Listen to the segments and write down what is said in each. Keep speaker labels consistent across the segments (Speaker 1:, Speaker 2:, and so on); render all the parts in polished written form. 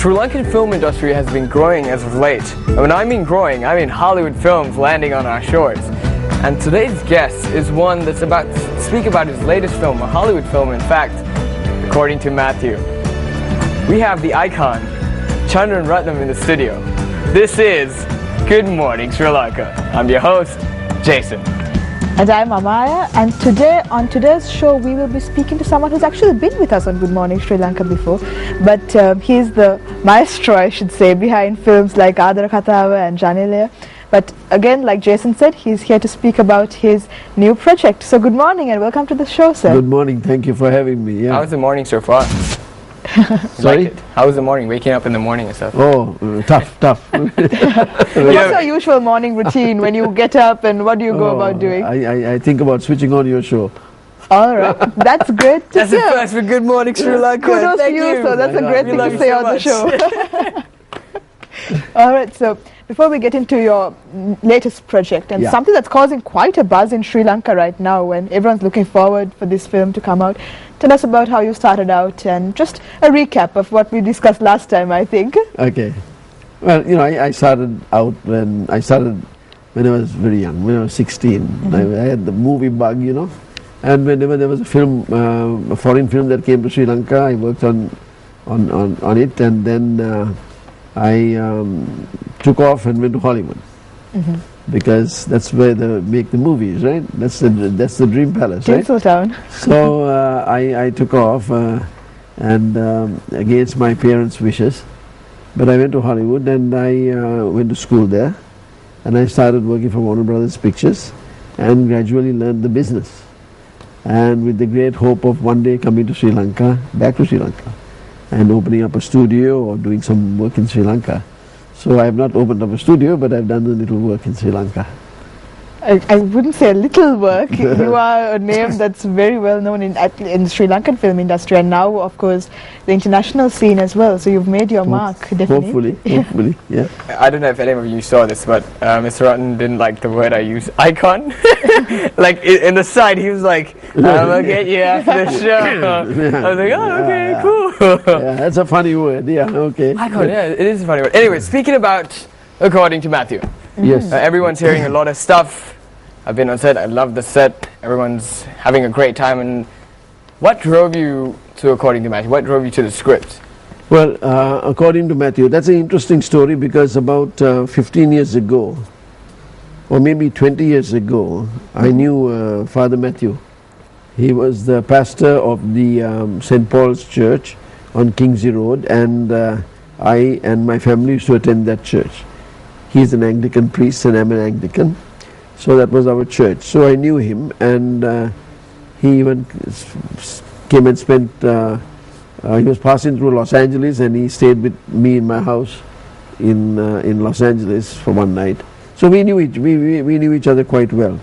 Speaker 1: Sri Lankan film industry has been growing as of late. And when I mean growing, I mean Hollywood films landing on our shores. And today's guest is one that's about to speak about his latest film, a Hollywood film in fact, according to Matthew. We have the icon, Chandran Ratnam, in the studio. This is Good Morning Sri Lanka. I'm your host, Jason.
Speaker 2: And I'm Amaya, and today on today's show we will be speaking to someone who's actually been with us on Good Morning Sri Lanka before, but he's the maestro, I should say, behind films like Adara Kathawa and Janilaya. But again, like Jason said, he's here to speak about his new project. So good morning and welcome to the show, sir.
Speaker 3: Good morning, thank you for having me. Yeah.
Speaker 1: How's the morning so far?
Speaker 3: Sorry?
Speaker 1: How was the morning, waking up in the morning and stuff?
Speaker 3: Oh, tough.
Speaker 2: What's your usual morning routine when you get up, and what do you go about doing?
Speaker 3: I think about switching on your show.
Speaker 2: All right, that's great to
Speaker 1: That's
Speaker 2: hear.
Speaker 1: a first for Good Morning Sri Lanka.
Speaker 2: Kudos to
Speaker 1: Thank
Speaker 2: you, sir. That's a great thing to say on the show. All right, so before we get into your latest project and something that's causing quite a buzz in Sri Lanka right now, when everyone's looking forward for this film to come out, tell us about how you started out and just a recap of what we discussed last time, I think.
Speaker 3: Okay. Well, you know, I started out when I was very young, when I was 16. I had the movie bug, you know, and whenever there was a film, a foreign film that came to Sri Lanka, I worked on it, and then I took off and went to Hollywood because that's where they make the movies, right? That's the dream palace, right?
Speaker 2: Tinseltown.
Speaker 3: So I took off and against my parents' wishes, but I went to Hollywood and I went to school there, and I started working for Warner Brothers Pictures and gradually learned the business, and with the great hope of one day coming to Sri Lanka, back to Sri Lanka, and opening up a studio or doing some work in Sri Lanka. So I have not opened up a studio, but I've done a little work in Sri Lanka.
Speaker 2: I wouldn't say a little work. You are a name that's very well known in the Sri Lankan film industry, and now, of course, the international scene as well. So you've made your mark, definitely.
Speaker 3: Hopefully, yeah.
Speaker 1: I don't know if any of you saw this, but Mr. Rattan didn't like the word I used, icon. Like in the side, he was like, I'm going to get you after the show. I was like, oh, okay, cool.
Speaker 3: Yeah, that's a funny word, yeah, okay.
Speaker 1: Icon, yeah, it is a funny word. Anyway, speaking about according to Matthew.
Speaker 3: Yes.
Speaker 1: Everyone's hearing a lot of stuff. I've been on set, I love the set, everyone's having a great time. And what drove you to According to Matthew? What drove you to the script?
Speaker 3: Well, according to Matthew, that's an interesting story because about 15 years ago, or maybe 20 years ago, I knew Father Matthew. He was the pastor of the St. Paul's Church on Kingsey Road, and I and my family used to attend that church. He's an Anglican priest and I'm an Anglican. So that was our church. So I knew him, and he even came and spent, he was passing through Los Angeles, and he stayed with me in my house in Los Angeles for one night. So we knew each other quite well.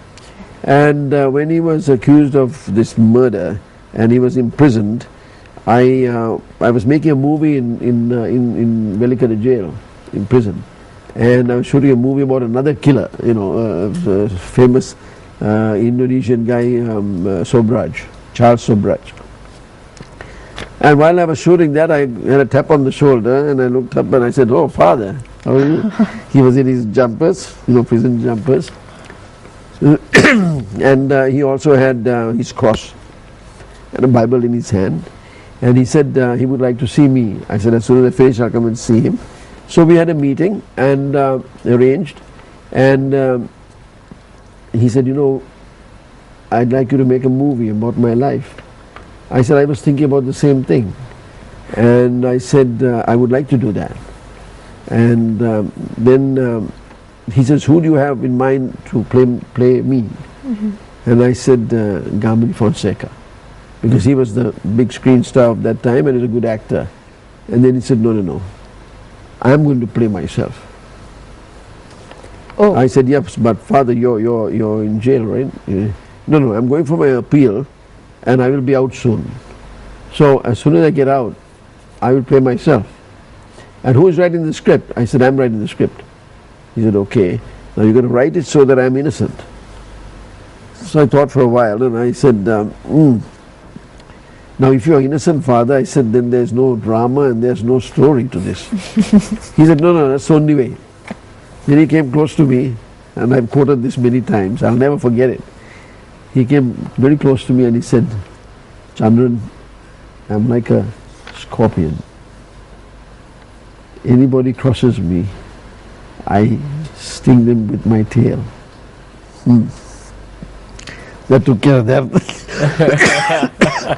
Speaker 3: And when he was accused of this murder and he was imprisoned, I was making a movie in Velikada jail, in prison. And I was shooting a movie about another killer, you know, a famous Indonesian guy, Charles Sobraj. And while I was shooting that, I had a tap on the shoulder, and I looked up and I said, "Oh, Father, how are you?" He was in his jumpers, you know, prison jumpers. And he also had his cross and a Bible in his hand. And he said he would like to see me. I said, as soon as I finish, I'll come and see him. So we had a meeting and arranged, and he said, you know, I'd like you to make a movie about my life. I said, I was thinking about the same thing, and I said, I would like to do that. And then he says, who do you have in mind to play me? And I said, Gamini Fonseca, because he was the big screen star of that time and is a good actor. And then he said, no. I'm going to play myself.
Speaker 2: Oh.
Speaker 3: I said, yes, but Father, you're in jail, right? No, I'm going for my appeal, and I will be out soon. So as soon as I get out, I will play myself. And who is writing the script? I said, I'm writing the script. He said, okay, now you're going to write it so that I'm innocent. So I thought for a while, and I said, Now, if you're innocent father, I said, then there's no drama and there's no story to this. He said, no, that's the only way. Then he came close to me, and I've quoted this many times, I'll never forget it. He came very close to me and he said, Chandran, I'm like a scorpion. Anybody crosses me, I sting them with my tail. That took care of that.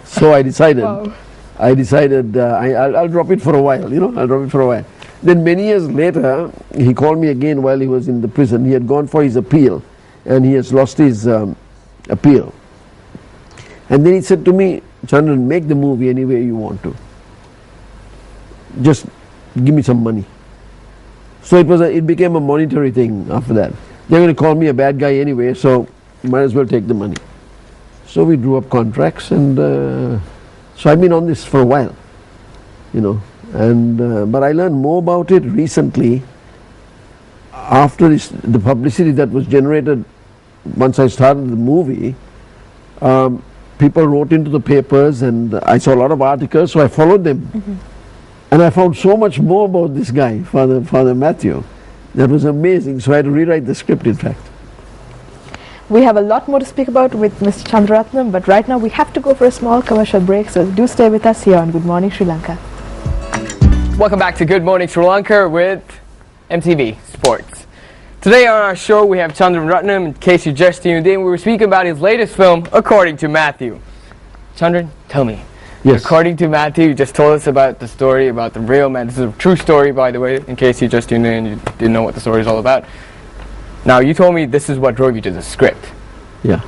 Speaker 3: So I decided,
Speaker 2: Wow.
Speaker 3: I'll drop it for a while, I'll drop it for a while. Then many years later, he called me again while he was in the prison. He had gone for his appeal, and he has lost his appeal. And then he said to me, Chandran, make the movie any way you want to. Just give me some money. So it became a monetary thing after that. They're going to call me a bad guy anyway, so might as well take the money. So we drew up contracts, and so I've been on this for a while, and but I learned more about it recently after the publicity that was generated once I started the movie. People wrote into the papers, and I saw a lot of articles, so I followed them. And I found so much more about this guy, Father Matthew. That was amazing. So I had to rewrite the script, in fact.
Speaker 2: We have a lot more to speak about with Mr. Chandraratnam, but right now we have to go for a small commercial break, so do stay with us here on Good Morning Sri Lanka.
Speaker 1: Welcome back to Good Morning Sri Lanka with MTV Sports. Today on our show we have Chandraratnam. In case you just tuned in, we were speaking about his latest film, According to Matthew. Chandran, tell me.
Speaker 3: Yes.
Speaker 1: According to Matthew, you just told us about the story about the real man. This is a true story, by the way, in case you just tuned in and you didn't know what the story is all about. Now, you told me this is what drove you to the script.
Speaker 3: Yeah.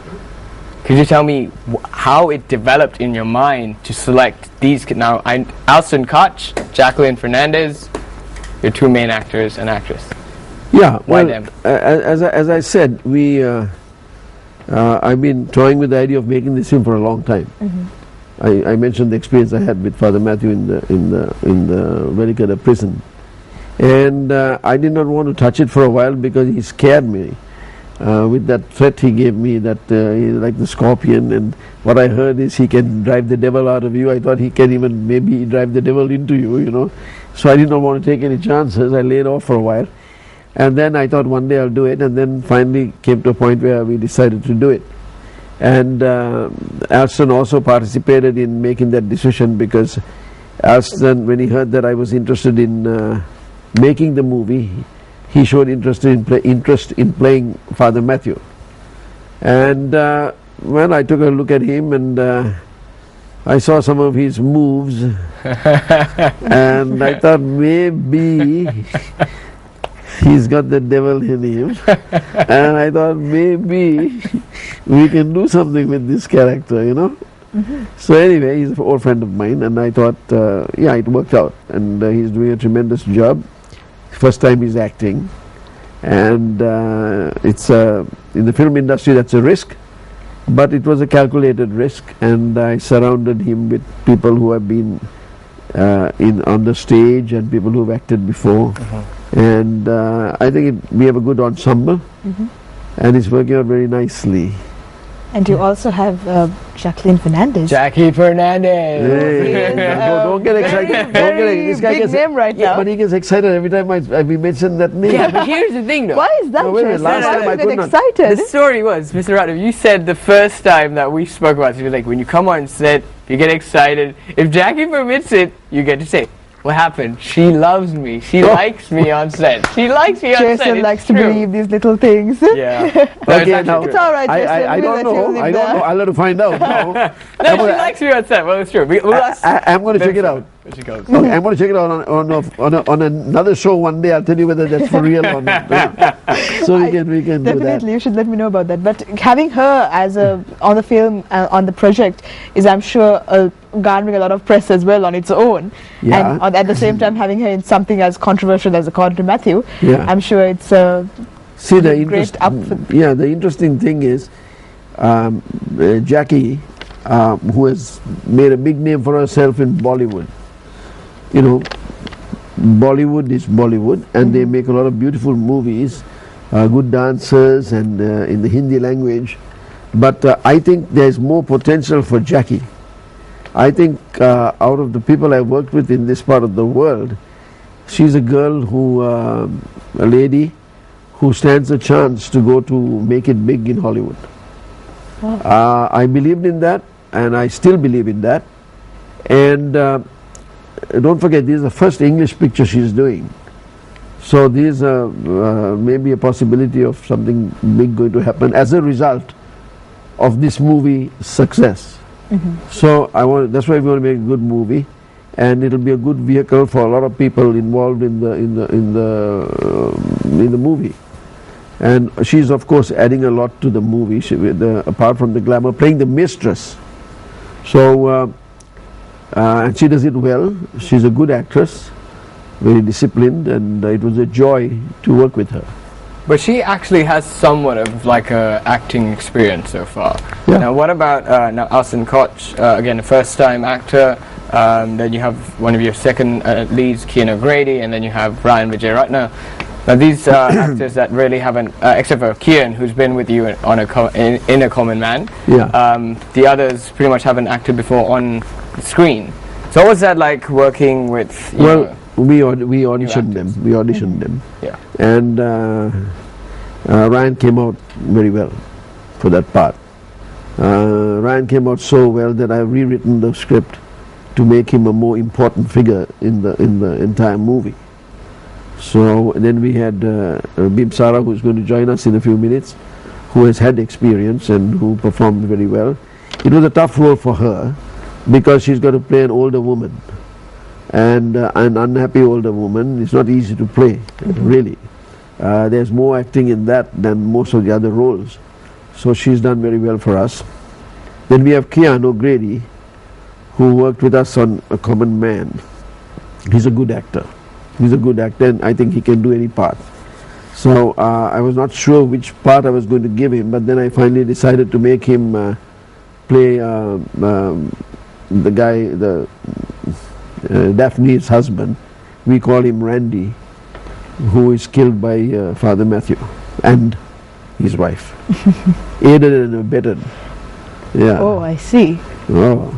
Speaker 1: Could you tell me how it developed in your mind to select these? Now, Alston Koch, Jacqueline Fernandez, your two main actors and actress.
Speaker 3: Yeah.
Speaker 1: Why
Speaker 3: well,
Speaker 1: them?
Speaker 3: As I said, I've been toying with the idea of making this film for a long time. I mentioned the experience I had with Father Matthew in the Velikada prison, and I did not want to touch it for a while because he scared me with that threat he gave me that he's like the scorpion, and what I heard is he can drive the devil out of you. I thought he can even maybe drive the devil into you, So I did not want to take any chances. I laid off for a while, and then I thought one day I'll do it, and then finally came to a point where we decided to do it. And Alston also participated in making that decision, because Alston, when he heard that I was interested in making the movie, he showed interest in playing Father Matthew. And well, I took a look at him, and I saw some of his moves, and I thought maybe he's got the devil in him, and I thought maybe we can do something with this character, So anyway, he's an old friend of mine, and I thought, yeah, it worked out, and he's doing a tremendous job. First time he's acting, and it's in the film industry that's a risk, but it was a calculated risk, and I surrounded him with people who have been on the stage and people who have acted before. And I think we have a good ensemble, and it's working out very nicely.
Speaker 2: And you also have Jacqueline Fernandez.
Speaker 1: Jackie Fernandez.
Speaker 3: Hey, don't get excited. This guy
Speaker 2: big
Speaker 3: gets
Speaker 2: name right now.
Speaker 3: But he gets excited every time we mention that name.
Speaker 1: Yeah, but here's the thing, though.
Speaker 2: Why is that?
Speaker 3: No, wait a minute, last time I
Speaker 2: get
Speaker 3: could not-
Speaker 2: excited.
Speaker 1: The story was, Mr. Ratnam, you said the first time that we spoke about this, you were like, when you come on set, you get excited. If Jackie permits it, you get to say, what happened? She loves me. She likes me on set. She likes me on set.
Speaker 2: Jason
Speaker 1: It's
Speaker 2: likes
Speaker 1: true.
Speaker 2: to believe these little things.
Speaker 1: Yeah. No,
Speaker 3: Okay,
Speaker 1: it's
Speaker 3: now-
Speaker 1: actually
Speaker 2: It's
Speaker 1: true.
Speaker 2: all right, Jason.
Speaker 3: I
Speaker 2: We'll
Speaker 3: don't
Speaker 2: let
Speaker 3: know.
Speaker 2: you leave
Speaker 3: I don't
Speaker 2: that.
Speaker 3: know. I'll have to find out now.
Speaker 1: No, she likes me on set. Well, it's true. We'll ask
Speaker 3: I'm going to check it out.
Speaker 1: where she goes.
Speaker 3: Okay, I'm going to check it out on another show one day. I'll tell you whether that's for real or not. So we can do that.
Speaker 2: Definitely, you should let me know about that. But having her as on the film, on the project, is, I'm sure, garnering a lot of press as well on its own.
Speaker 3: Yeah.
Speaker 2: And at the same time, having her in something as controversial as According to Matthew,
Speaker 3: Yeah.
Speaker 2: I'm sure it's
Speaker 3: See, the
Speaker 2: great up for
Speaker 3: the interesting thing is Jackie, who has made a big name for herself in Bollywood. Bollywood is Bollywood, and they make a lot of beautiful movies, good dancers, and in the Hindi language. But I think there's more potential for Jackie. I think out of the people I worked with in this part of the world, she's a girl who, a lady who stands a chance to go to make it big in Hollywood.
Speaker 2: Oh.
Speaker 3: I believed in that, and I still believe in that. And don't forget, this is the first English picture she's doing. So there's maybe a possibility of something big going to happen as a result of this movie success. So that's why we want to make a good movie, and it'll be a good vehicle for a lot of people involved in the movie. And she's of course adding a lot to the movie. Apart from the glamour, playing the mistress. So and she does it well. She's a good actress, very disciplined, and it was a joy to work with her.
Speaker 1: But she actually has somewhat of like a acting experience so far.
Speaker 3: Yeah.
Speaker 1: Now what about now Alison Koch, again a first time actor, then you have one of your second leads, Kian O'Grady, and then you have Ryan Vijayaratne. Now these actors that really haven't, except for Kian, who's been with you on in A Common Man, the others pretty much haven't acted before on screen. So what was that like working with, you know,
Speaker 3: we auditioned them. We auditioned them.
Speaker 1: Yeah.
Speaker 3: And Ryan came out very well for that part. Ryan came out so well that I've rewritten the script to make him a more important figure in the entire movie. So then we had Bimsara, who's going to join us in a few minutes, who has had experience and who performed very well. It was a tough role for her because she's got to play an older woman, and an unhappy older woman. It's not easy to play, really. There's more acting in that than most of the other roles. So she's done very well for us. Then we have Kian O'Grady, who worked with us on A Common Man. He's a good actor. He's a good actor, and I think he can do any part. So I was not sure which part I was going to give him, but then I finally decided to make him play the guy, Daphne's husband. We call him Randy, who is killed by Father Matthew and his wife. Aided and abetted. Yeah.
Speaker 2: Oh, I see.
Speaker 3: Oh,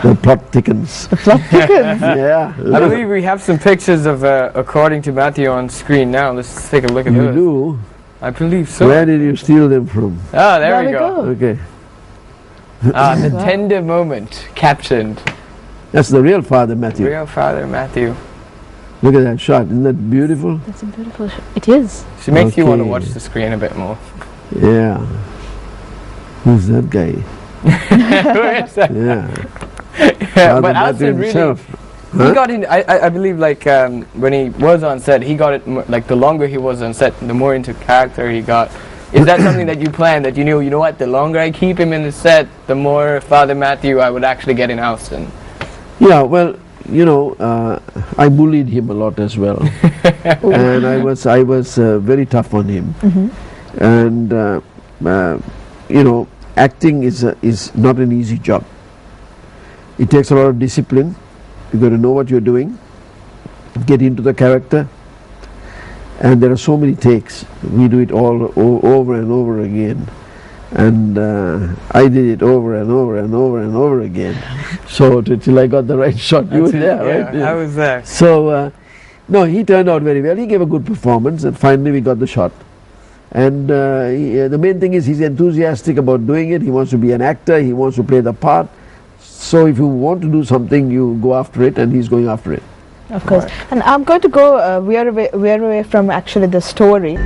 Speaker 3: the plot thickens.
Speaker 2: The plot thickens.
Speaker 3: Yeah.
Speaker 1: I believe we have some pictures of According to Matthew on screen now. Let's take a look at
Speaker 3: You
Speaker 1: those.
Speaker 3: do?
Speaker 1: I believe so.
Speaker 3: Where did you steal them from?
Speaker 1: Ah, there we go.
Speaker 3: Okay.
Speaker 1: The tender moment captioned.
Speaker 3: That's the real Father Matthew.
Speaker 1: Real Father Matthew.
Speaker 3: Look at that shot. Isn't that beautiful?
Speaker 2: That's a beautiful shot. It is.
Speaker 1: She makes you want to
Speaker 3: Okay.
Speaker 1: watch the screen a bit more.
Speaker 3: Yeah. Who's that guy?
Speaker 1: Where's that?
Speaker 3: Yeah.
Speaker 1: Yeah,
Speaker 3: Father
Speaker 1: but
Speaker 3: Matthew
Speaker 1: Alison really,
Speaker 3: himself.
Speaker 1: he
Speaker 3: Huh?
Speaker 1: got in. I believe like when he was on set, he got it like the longer he was on set, the more into character he got. Is that something that you planned? That you knew? You know what? The longer I keep him in the set, the more Father Matthew I would actually get in Alston.
Speaker 3: Yeah, well, you know, I bullied him a lot as well. And I was very tough on him. And, you know, acting is not an easy job. It takes a lot of discipline. You've got to know what you're doing, get into the character, and there are so many takes. We do it all over and over again, and I did it over and over and over and over again. So till I got the right shot. You were there,
Speaker 1: Yeah,
Speaker 3: right?
Speaker 1: I was there.
Speaker 3: So no, he turned out very well. He gave a good performance, and finally we got the shot. And the main thing is he's enthusiastic about doing it. He wants to be an actor. He wants to play the part. So if you want to do something, you go after it, and he's going after it.
Speaker 2: Of course. And I'm going to go, we are away from actually the story.